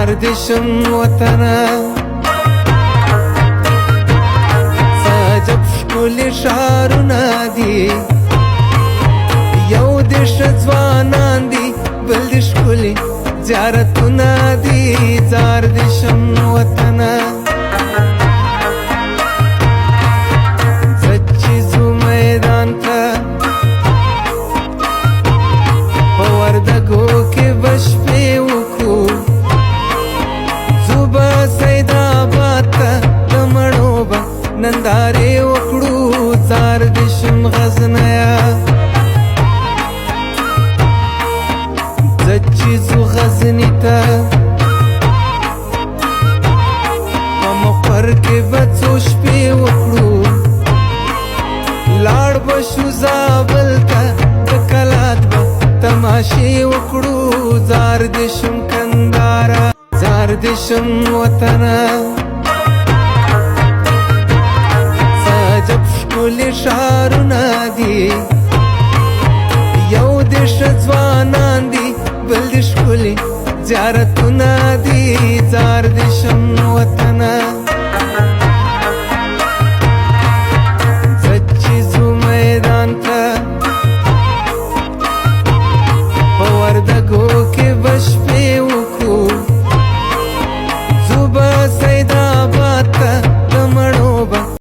زار دشم وطن سجب شکل شارونه دي یو دش ځوانان دي بل د ښکلي زیارتونه دي زار دشم وطن زه چې ځو میدان ته په وردګو کې به شپې وکړو ځو به سیدآباد ته د مڼو به نندارې وکړو زار دشم غزنیه زه چې ځو غزني ته په مقر کې به څو شپې وکړو لاړ به شو زابل ته د کلات به تماشې وکړو زار دشم کندهاره زار دشم وطنه سجب ښکلي ښارونه دي یو دش ځوانان دي بل د ښکلي زیارتونه دي زار دشم